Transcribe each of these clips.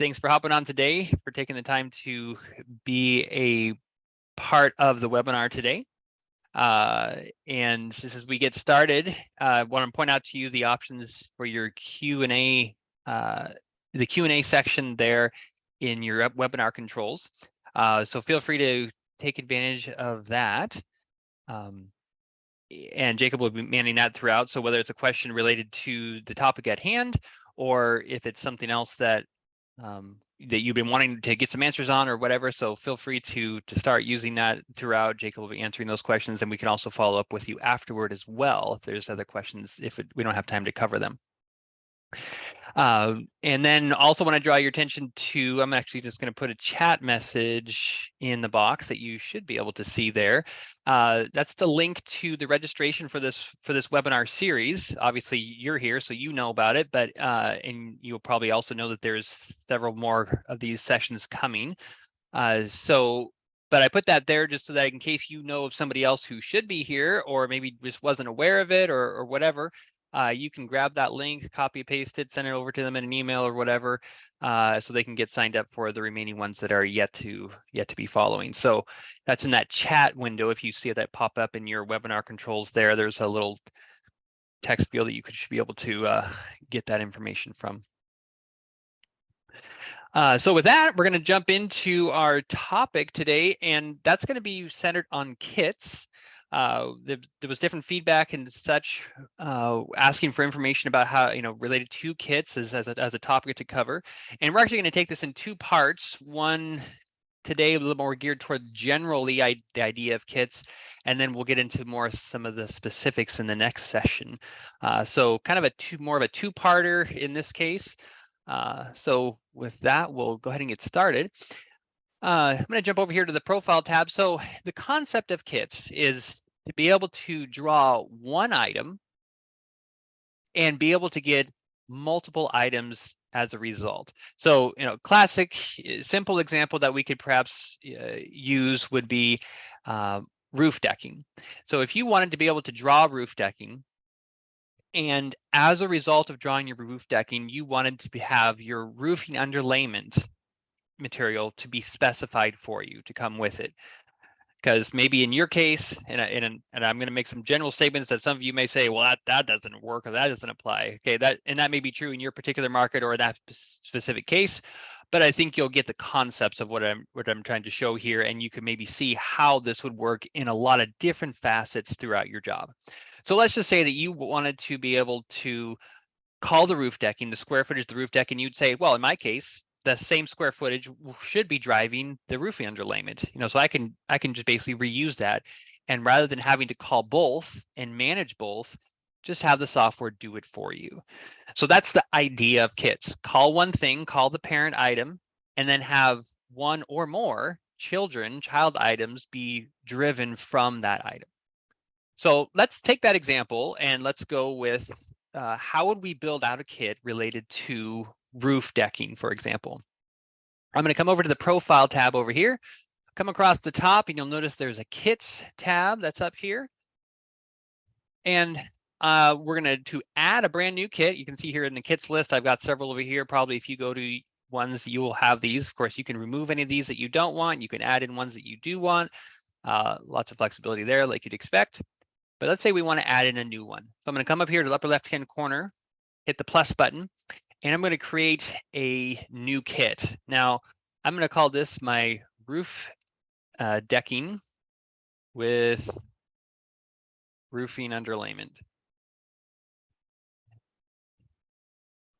Thanks for hopping on today, for taking the time to be a part of the webinar today. And just as we get started, I want to point out to you the options for your Q&A, the Q&A section there in your webinar controls. So feel free to take advantage of that. And Jacob will be manning that throughout. So whether it's a question related to the topic at hand, or if it's something else that that you've been wanting to get some answers on or whatever, so feel free to start using that throughout. Jacob will be answering those questions, and we can also follow up with you afterward as well if there's other questions, if we don't have time to cover them. And then also want to draw your attention to, I'm actually just going to put a chat message in the box that you should be able to see there. That's the link to the registration for this webinar series. Obviously you're here, so you know about it, but and you'll probably also know that there's several more of these sessions coming. But I put that there just so that in case you know of somebody else who should be here, or maybe just wasn't aware of it, or whatever, you can grab that link, copy, paste it, send it over to them in an email or whatever, so they can get signed up for the remaining ones that are yet to be following. So that's in that chat window. If you see that pop up in your webinar controls there, there's a little text field that you should be able to get that information from. So with that, we're going to jump into our topic today, and that's going to be centered on kits. There was different feedback and such, asking for information about how, related to kits as a topic to cover. And we're actually going to take this in two parts. One today a little more geared toward generally the idea of kits, and then we'll get into some of the specifics in the next session. So kind of more of a two-parter in this case. So with that, we'll go ahead and get started. I'm going to jump over here to the profile tab. So the concept of kits is to be able to draw one item and be able to get multiple items as a result. So, classic, simple example that we could perhaps use would be roof decking. So if you wanted to be able to draw roof decking, and as a result of drawing your roof decking, you wanted to have your roofing underlayment material to be specified for you to come with it. Because maybe in your case, and I'm going to make some general statements that some of you may say, well, that doesn't work or that doesn't apply. Okay, that may be true in your particular market or that specific case, but I think you'll get the concepts of what I'm trying to show here, and you can maybe see how this would work in a lot of different facets throughout your job. So let's just say that you wanted to be able to call the roof decking, the square footage of the roof deck, and you'd say, well, in my case, the same square footage should be driving the roofing underlayment. So I can just basically reuse that, and rather than having to call both and manage both, just have the software do it for you. So that's the idea of kits. Call one thing, call the parent item, and then have one or more child items be driven from that item. So let's take that example and let's go with how would we build out a kit related to roof decking, for example. I'm going to come over to the profile tab over here, come across the top, and you'll notice there's a kits tab that's up here. And we're going to add a brand new kit. You can see here in the kits list, I've got several over here. Probably if you go to ones, you will have these. Of course, you can remove any of these that you don't want. You can add in ones that you do want. Lots of flexibility there, like you'd expect. But let's say we want to add in a new one. So I'm going to come up here to the upper left-hand corner, hit the plus button, and I'm going to create a new kit. Now, I'm going to call this my roof decking with roofing underlayment.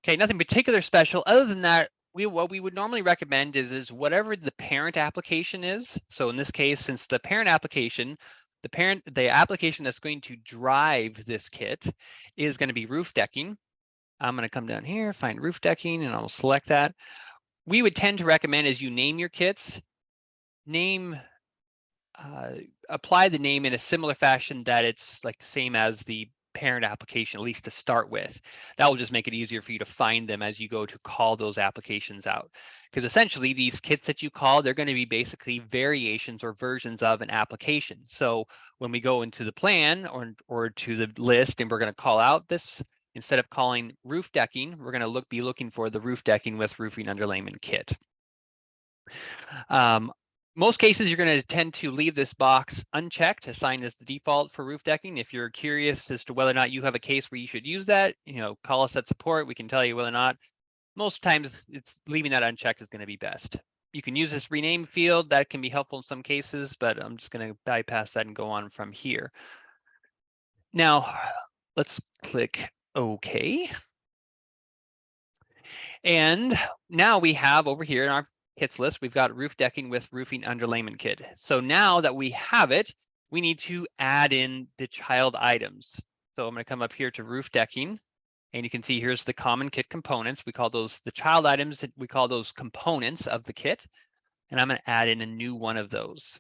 Okay, nothing particular special. Other than that, what we would normally recommend is whatever the parent application is. So in this case, since the parent application, the application that's going to drive this kit is going to be roof decking. I'm going to come down here, find roof decking, and I'll select that. We would tend to recommend, as you name your kits, apply the name in a similar fashion that it's like the same as the parent application, at least to start with. That will just make it easier for you to find them as you go to call those applications out. Because essentially these kits that you call, they're going to be basically variations or versions of an application. So when we go into the plan or to the list and we're going to call out this instead of calling roof decking, we're going to be looking for the roof decking with roofing underlayment kit. Most cases, you're going to tend to leave this box unchecked, assigned as the default for roof decking. If you're curious as to whether or not you have a case where you should use that, call us at support. We can tell you whether or not. Most times, it's leaving that unchecked is going to be best. You can use this rename field. That can be helpful in some cases, but I'm just going to bypass that and go on from here. Now, let's click OK. And now we have over here in our kits list, we've got roof decking with roofing underlayment kit. So now that we have it, we need to add in the child items. So I'm going to come up here to roof decking, and you can see here's the common kit components. We call those the child items. We call those components of the kit. And I'm going to add in a new one of those.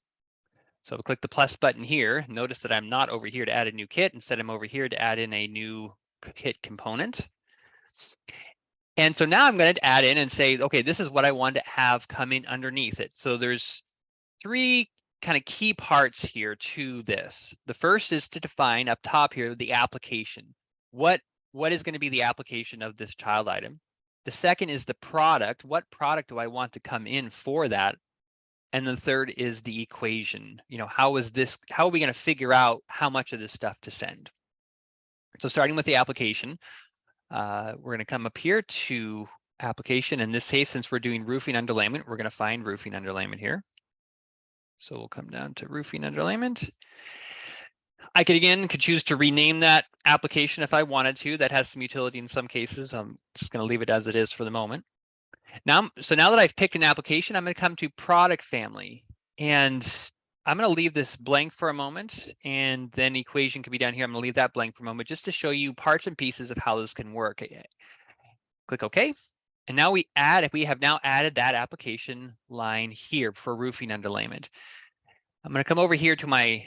So I'll click the plus button here. Notice that I'm not over here to add a new kit. Instead, I'm over here to add in a new kit component. And so now I'm going to add in and say, okay, this is what I want to have come in underneath it. So there's three kind of key parts here to this. The first is to define up top here the application. What is going to be the application of this child item? The second is the product. What product do I want to come in for that? And the third is the equation. How are we going to figure out how much of this stuff to send? So starting with the application, we're going to come up here to application. In this case, since we're doing roofing underlayment, we're going to find roofing underlayment here. So we'll come down to roofing underlayment. I could choose to rename that application if I wanted to. That has some utility in some cases. I'm just going to leave it as it is for the moment. Now that I've picked an application, I'm going to come to product family, and I'm going to leave this blank for a moment, and then equation can be down here. I'm going to leave that blank for a moment just to show you parts and pieces of how this can work. Click OK. And now we have now added that application line here for roofing underlayment. I'm going to come over here to my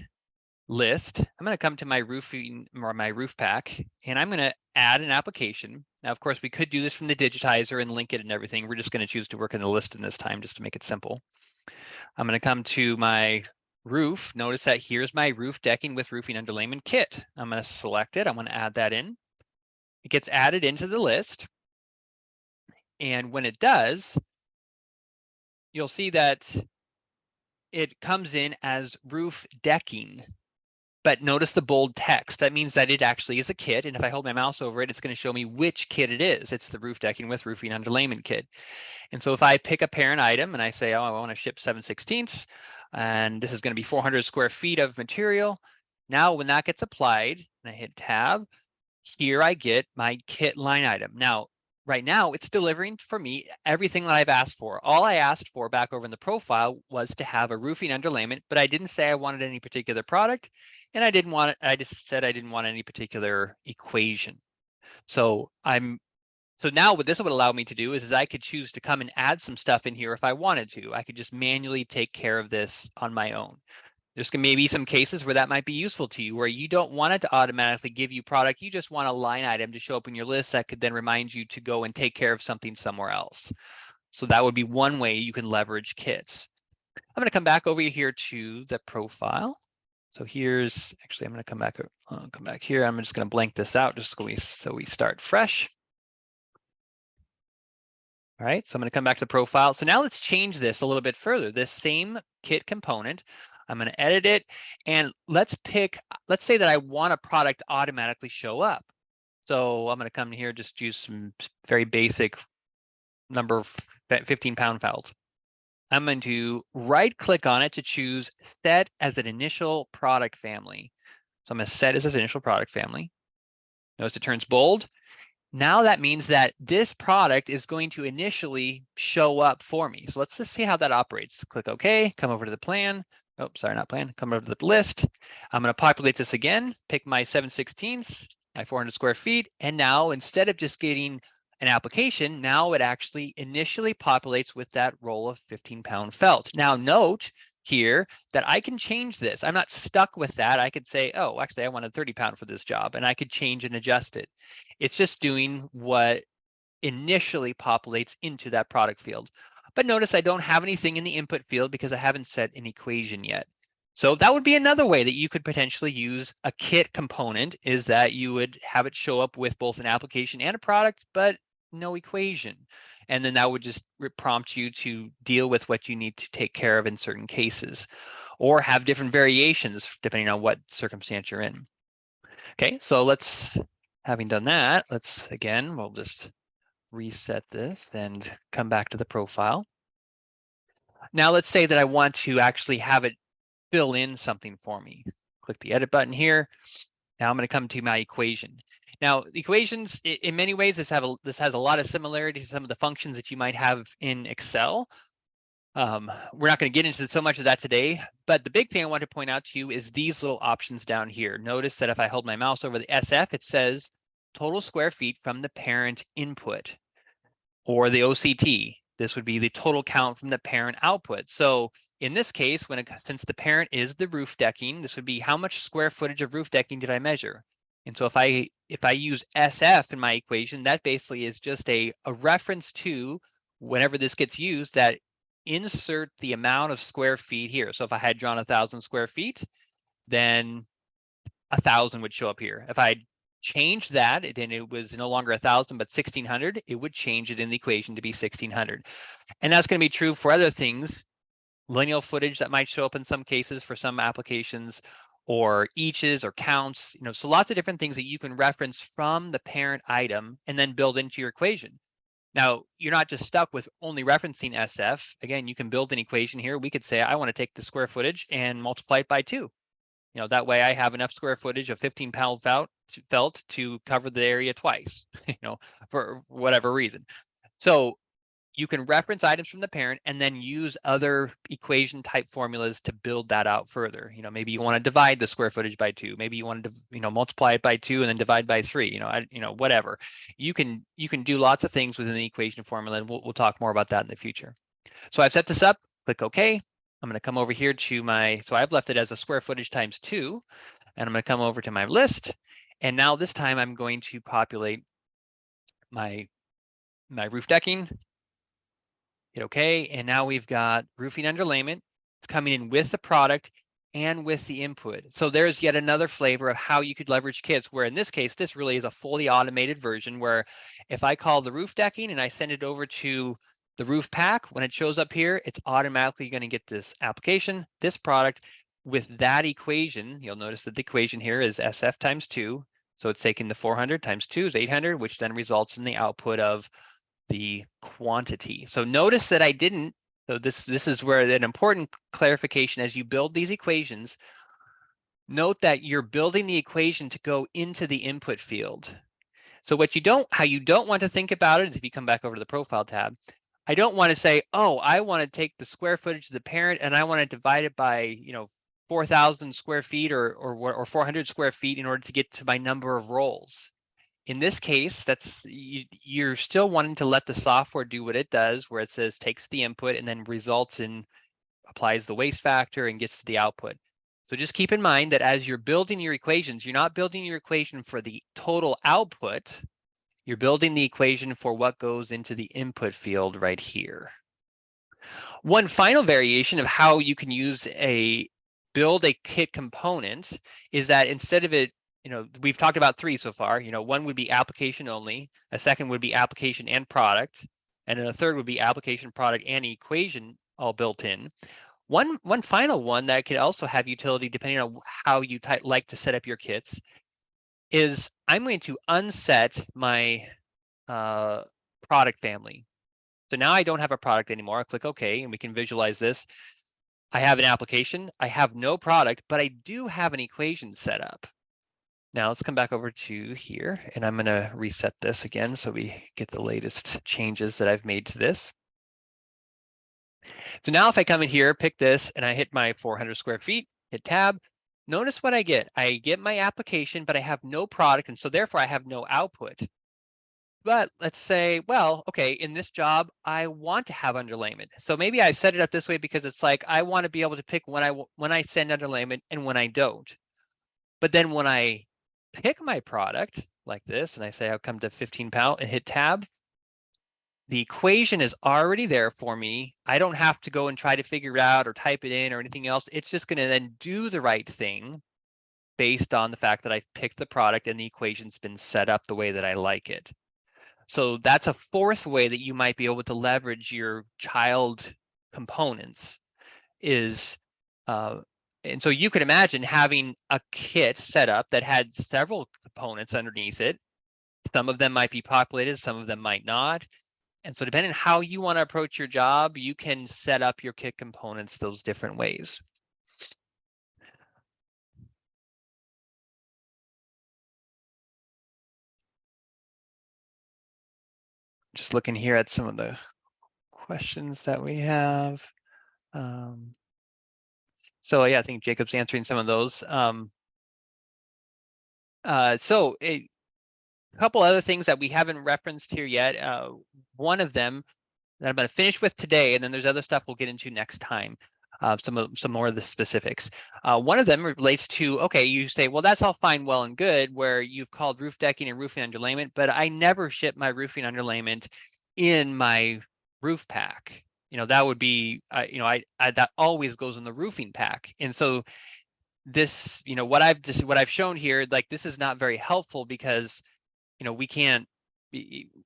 list. I'm going to come to my roofing or my roof pack, and I'm going to add an application. Now, of course, we could do this from the digitizer and link it and everything. We're just going to choose to work in the list in this time just to make it simple. I'm going to come to my roof. Notice that here's my roof decking with roofing underlayment kit. I'm going to select it. I'm going to add that in. It gets added into the list. And when it does, you'll see that it comes in as roof decking. But notice the bold text. That means that it actually is a kit. And if I hold my mouse over it, it's going to show me which kit it is. It's the roof decking with roofing underlayment kit. And so if I pick a parent item and I say, oh, I want to ship 7/16, and this is going to be 400 square feet of material. Now, when that gets applied and I hit tab, here I get my kit line item. Now, right now, it's delivering for me everything that I've asked for. All I asked for back over in the profile was to have a roofing underlayment, but I didn't say I wanted any particular product, and I just said I didn't want any particular equation. So now what this would allow me to do is I could choose to come and add some stuff in here if I wanted to. I could just manually take care of this on my own. There's maybe some cases where that might be useful to you, where you don't want it to automatically give you product. You just want a line item to show up in your list that could then remind you to go and take care of something somewhere else. So that would be one way you can leverage kits. I'm going to come back over here to the profile. So here's, actually, I'm going to come back here. I'm just going to blank this out just so we start fresh. All right, so I'm going to come back to the profile. So now let's change this a little bit further. This same kit component, I'm going to edit it, and let's say that I want a product automatically show up. So I'm going to come here, just use some very basic number of 15-pound felt. I'm going to right click on it to choose set as an initial product family. So I'm going to set as an initial product family. Notice it turns bold. Now that means that this product is going to initially show up for me. So let's just see how that operates. Click OK, come over to the plan. Oh, sorry, not plan. Come over to the list. I'm going to populate this again, pick my 7/16, my 400 square feet. And now instead of just getting an application, now it actually initially populates with that roll of 15-pound felt. Now note here that I can change this. I'm not stuck with that. I could say, oh, actually, I wanted 30-pound for this job, and I could change and adjust it. It's just doing what initially populates into that product field. But notice I don't have anything in the input field because I haven't set an equation yet. So that would be another way that you could potentially use a kit component, is that you would have it show up with both an application and a product, but no equation. And then that would just prompt you to deal with what you need to take care of in certain cases, or have different variations depending on what circumstance you're in. Okay, so having done that, we'll just reset this and come back to the profile. Now let's say that I want to actually have it fill in something for me. Click the edit button here. Now I'm going to come to my equation. Now, the equations, in many ways, this has a lot of similarity to some of the functions that you might have in Excel. We're not going to get into so much of that today, but the big thing I want to point out to you is these little options down here. Notice that if I hold my mouse over the SF, it says total square feet from the parent input, or the OCT. This would be the total count from the parent output. So in this case, since the parent is the roof decking, this would be how much square footage of roof decking did I measure? And so if I use SF in my equation, that basically is just a reference to, whenever this gets used, that insert the amount of square feet here. So if I had drawn 1,000 square feet, then 1,000 would show up here. If I changed that, then it was no longer 1,000 but 1,600, it would change it in the equation to be 1,600. And that's going to be true for other things, lineal footage that might show up in some cases for some applications, or eaches or counts, so lots of different things that you can reference from the parent item and then build into your equation. Now, you're not just stuck with only referencing SF. Again, you can build an equation here. We could say, I want to take the square footage and multiply it by 2. That way I have enough square footage of 15-pound felt to cover the area twice, for whatever reason. So you can reference items from the parent and then use other equation type formulas to build that out further. Maybe you want to divide the square footage by 2. Maybe you want to, multiply it by 2 and then divide by 3. Whatever. You can do lots of things within the equation formula, and we'll talk more about that in the future. So I've set this up. Click OK. I'm going to come over here to so I've left it as a square footage times 2, and I'm going to come over to my list. And now this time I'm going to populate my roof decking. Hit OK, and now we've got roofing underlayment. It's coming in with the product and with the input. So there's yet another flavor of how you could leverage kits, where in this case, this really is a fully automated version, where if I call the roof decking and I send it over to the roof pack, when it shows up here, it's automatically going to get this application, this product, with that equation. You'll notice that the equation here is SF times 2. So it's taking the 400 times 2 is 800, which then results in the output of the quantity. So notice that I didn't, so this is where an important clarification: as you build these equations, note that you're building the equation to go into the input field. So how you don't want to think about it is, if you come back over to the profile tab, I don't want to say, oh, I want to take the square footage of the parent and I want to divide it by, 4,000 square feet or 400 square feet in order to get to my number of rolls. In this case, you're still wanting to let the software do what it does, where it says takes the input and then applies the waste factor and gets to the output. So just keep in mind that as you're building your equations, you're not building your equation for the total output. You're building the equation for what goes into the input field right here. One final variation of how you can build a kit component is that instead of it, we've talked about 3 so far. One would be application only, a second would be application and product, and then a third would be application, product, and equation all built in. One final one that could also have utility, depending on how you like to set up your kits, is I'm going to unset my product family. So now I don't have a product anymore. I click OK, and we can visualize this. I have an application. I have no product, but I do have an equation set up. Now let's come back over to here, and I'm going to reset this again so we get the latest changes that I've made to this. So now if I come in here, pick this, and I hit my 400 square feet, hit tab, notice what I get. I get my application, but I have no product, and so therefore I have no output. But let's say, well, okay, in this job, I want to have underlayment. So maybe I set it up this way because it's like I want to be able to pick when I send underlayment and when I don't. But then when I pick my product like this, and I say I'll come to 15 pound and hit tab, The equation is already there for me. I don't have to go and try to figure out or type it in or anything else. It's just going to then do the right thing based on the fact that I've picked the product and the equation's been set up the way that I like it. So that's a fourth way that you might be able to leverage your child components is, and so you could imagine having a kit set up that had several components underneath it. Some of them might be populated, some of them might not. And so depending on how you want to approach your job, you can set up your kit components those different ways. Just looking here at some of the questions that we have. So yeah, I think Jacob's answering some of those. So a couple other things that we haven't referenced here yet. One of them that I'm going to finish with today, and then there's other stuff we'll get into next time. Some more of the specifics. One of them relates to, okay, you say, well, that's all fine, well and good, where you've called roof decking and roofing underlayment, but I never ship my roofing underlayment in my roof pack. You know, that would be, you know, that always goes in the roofing pack. And so this, you know, what I've shown here, like this is not very helpful because, you know, we can't,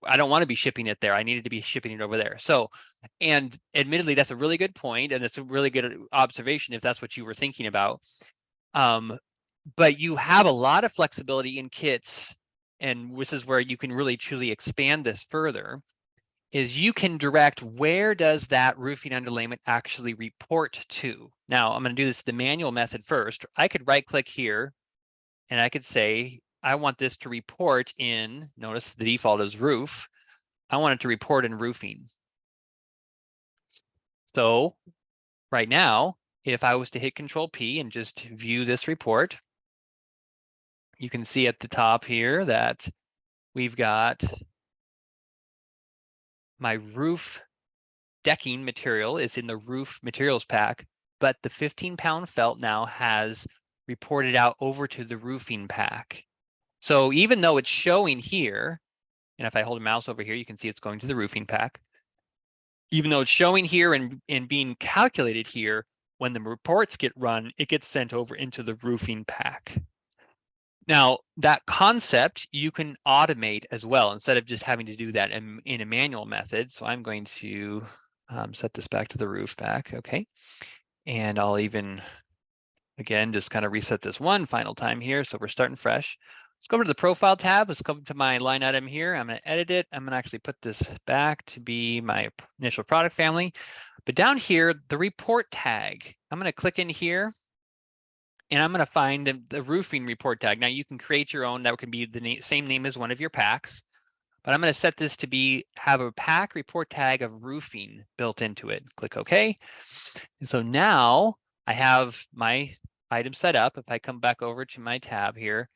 I don't want to be shipping it there. I needed to be shipping it over there. So, and admittedly, that's a really good point, and it's a really good observation if that's what you were thinking about. But you have a lot of flexibility in kits, and this is where you can really truly expand this further, is you can direct where does that roofing underlayment actually report to. Now, I'm going to do this the manual method first. I could right click here, and I could say, I want this to report in, notice the default is roof. I want it to report in roofing. So right now, if I was to hit Control P and just view this report, you can see at the top here that we've got my roof decking material is in the roof materials pack, but the 15-pound felt now has reported out over to the roofing pack. So even though it's showing here, and if I hold a mouse over here, you can see it's going to the roofing pack. Even though it's showing here and being calculated here, when the reports get run, it gets sent over into the roofing pack. Now, that concept you can automate as well instead of just having to do that in a manual method. So I'm going to set this back to the roof pack, okay? And I'll even, again, just kind of reset this one final time here. So we're starting fresh. Let's go over to the profile tab. Let's come to my line item here. I'm going to edit it. I'm going to actually put this back to be my initial product family. But down here, the report tag, I'm going to click in here and I'm going to find the roofing report tag. Now you can create your own. That can be the same name as one of your packs. But I'm going to set this to have a pack report tag of roofing built into it. Click OK. And so now I have my item set up. If I come back over to my tab here,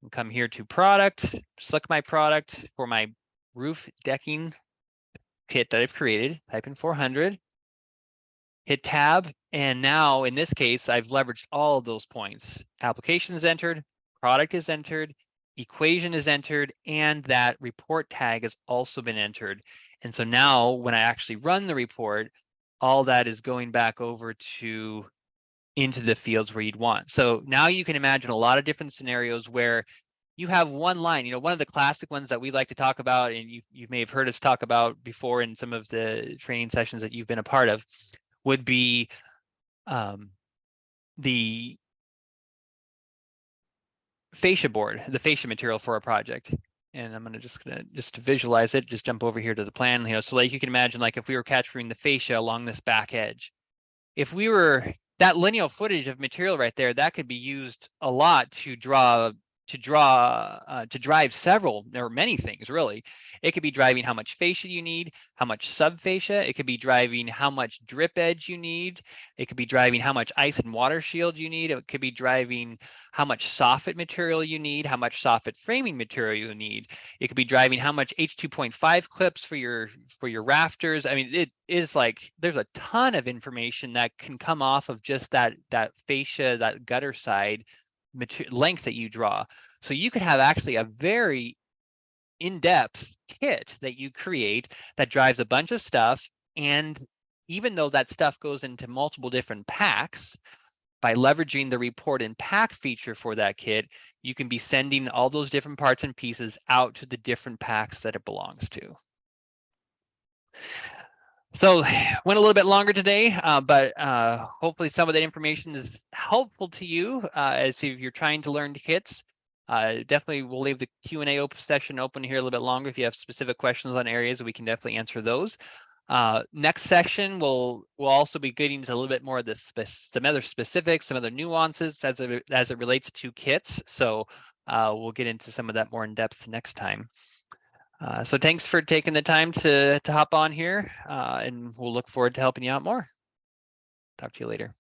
and come here to product, select my product for my roof decking kit that I've created, type in 400, hit tab, and now in this case, I've leveraged all of those points. Application is entered, product is entered, equation is entered, and that report tag has also been entered. And so now when I actually run the report, all that is going back over into the fields where you'd want. So now you can imagine a lot of different scenarios where you have one line. You know, one of the classic ones that we like to talk about, and you may have heard us talk about before in some of the training sessions that you've been a part of, would be the fascia board, the fascia material for a project. And I'm just to visualize it, just jump over here to the plan. You know, so like you can imagine, like if we were capturing the fascia along this back edge, if we were that lineal footage of material right there, that could be used a lot to drive several, there are many things really. It could be driving how much fascia you need, how much subfascia. It could be driving how much drip edge you need. It could be driving how much ice and water shield you need. It could be driving how much soffit material you need, how much soffit framing material you need. It could be driving how much H2.5 clips for your rafters. I mean, it is like there's a ton of information that can come off of just that fascia, that gutter side length that you draw. So you could have actually a very in-depth kit that you create that drives a bunch of stuff. And even though that stuff goes into multiple different packs, by leveraging the report and pack feature for that kit, you can be sending all those different parts and pieces out to the different packs that it belongs to. So went a little bit longer today, but hopefully some of that information is helpful to you as if you're trying to learn kits. Definitely we'll leave the Q&A session open here a little bit longer. If you have specific questions on areas, we can definitely answer those. Next session, we'll also be getting into a little bit more of some other specifics, some other nuances as it relates to kits. So we'll get into some of that more in depth next time. So thanks for taking the time to hop on here, and we'll look forward to helping you out more. Talk to you later.